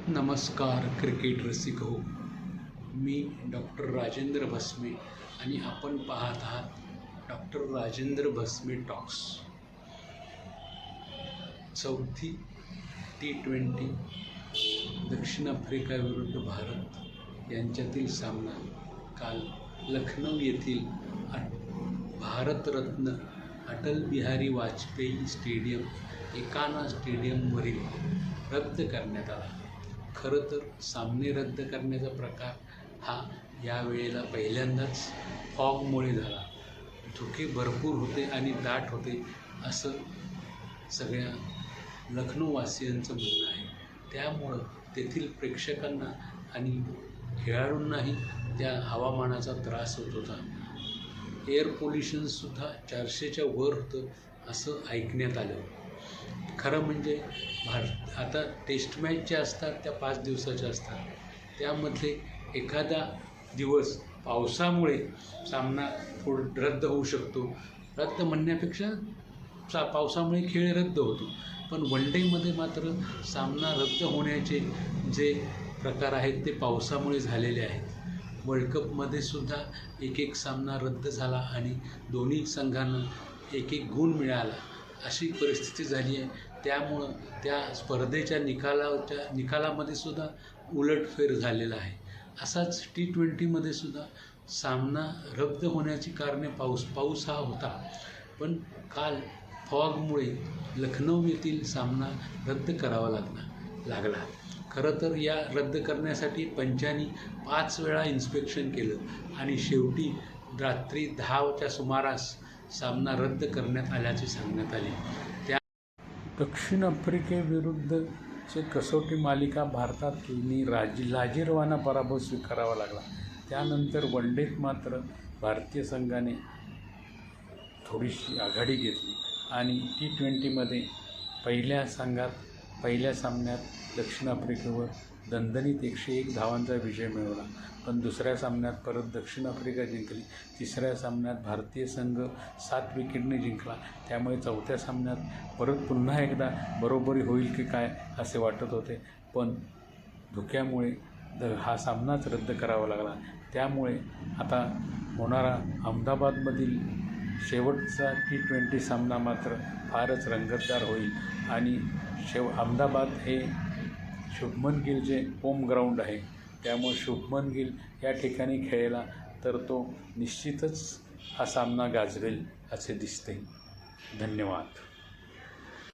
नमस्कार क्रिकेट रसिक हो. मी डॉक्टर राजेंद्र भस्मे आणि आपण पाहत आहात डॉक्टर राजेंद्र भस्मे टॉक्स. चौथी T20 दक्षिण आफ्रिका विरुद्ध भारत यांच्यातील सामना काल लखनौ येथील भारतरत्न अटल बिहारी वाजपेयी स्टेडियम एकाना स्टेडियमवरील रद्द करण्यात आला. खरं तर सामने रद्द करण्याचा प्रकार हा यावेळेला पहिल्यांदाच फॉगमुळे झाला. धुके भरपूर होते आणि दाट होते असं सगळ्या लखनौवासियांचं म्हणणं आहे. त्यामुळं तेथील प्रेक्षकांना आणि खेळाडूंनाही त्या हवामानाचा त्रास होत होता. एअर पोल्युशनसुद्धा 400च्या वर होतं असं ऐकण्यात आलं. खरं म्हणजे आता टेस्ट मॅच ज्या असतात त्या 5 दिवसाच्या असतात. त्यामध्ये एखादा दिवस पावसामुळे सामना रद्द होऊ शकतो. रद्द म्हणण्यापेक्षा पावसामुळे खेळ रद्द होतो. पण वन डेमध्ये मात्र सामना रद्द होण्याचे जे प्रकार आहेत ते पावसामुळे झालेले आहेत. वर्ल्ड कपमध्ये सुद्धा एक सामना रद्द झाला आणि दोन्ही संघांना एक गुण मिळाला अशी परिस्थिती झाली आहे. त्यामुळं त्या स्पर्धेच्या निकालामध्ये सुद्धा उलटफेर झालेला आहे. असाच T20मध्ये सुद्धा सामना रद्द होण्याची कारणे पाऊस हा होता. पण काल फॉगमुळे लखनौ येथील सामना रद्द करावा लागला. खरं तर या रद्द करण्यासाठी पंचांनी 5 वेळा इन्स्पेक्शन केलं आणि शेवटी रात्री 10च्या सुमारास सामना रद्द करण्यात आल्याचे सांगण्यात आले. दक्षिण आफ्रिकेविरुद्धचे कसोटी मालिका भारतातून लाजिरवाणा पराभव स्वीकारावा लागला. त्यानंतर वन डेत मात्र भारतीय संघाने थोडीशी आघाडी घेतली आणि T20मध्ये पहिल्या सामन्यात दक्षिण आफ्रिकेवर दणदणीत 101 धावांचा विजय मिळवला. पण दुसऱ्या सामन्यात परत दक्षिण आफ्रिका जिंकली. तिसऱ्या सामन्यात भारतीय संघ 7 विकेटने जिंकला. त्यामुळे चौथ्या सामन्यात परत पुन्हा एकदा बरोबरी होईल की काय असे वाटत होते. पण धुक्यामुळे हा सामनाच रद्द करावा लागला. त्यामुळे आता होणारा अहमदाबादमधील शेवटचा T20 सामना मात्र फारच रंगतदार होईल आणि अहमदाबाद हे शुभमन गिलचे होम ग्राउंड आहे. त्यामुळे शुभमन गिल या ठिकाणी खेळला तर तो निश्चितच हा सामना गाजवेल असे दिसते. धन्यवाद.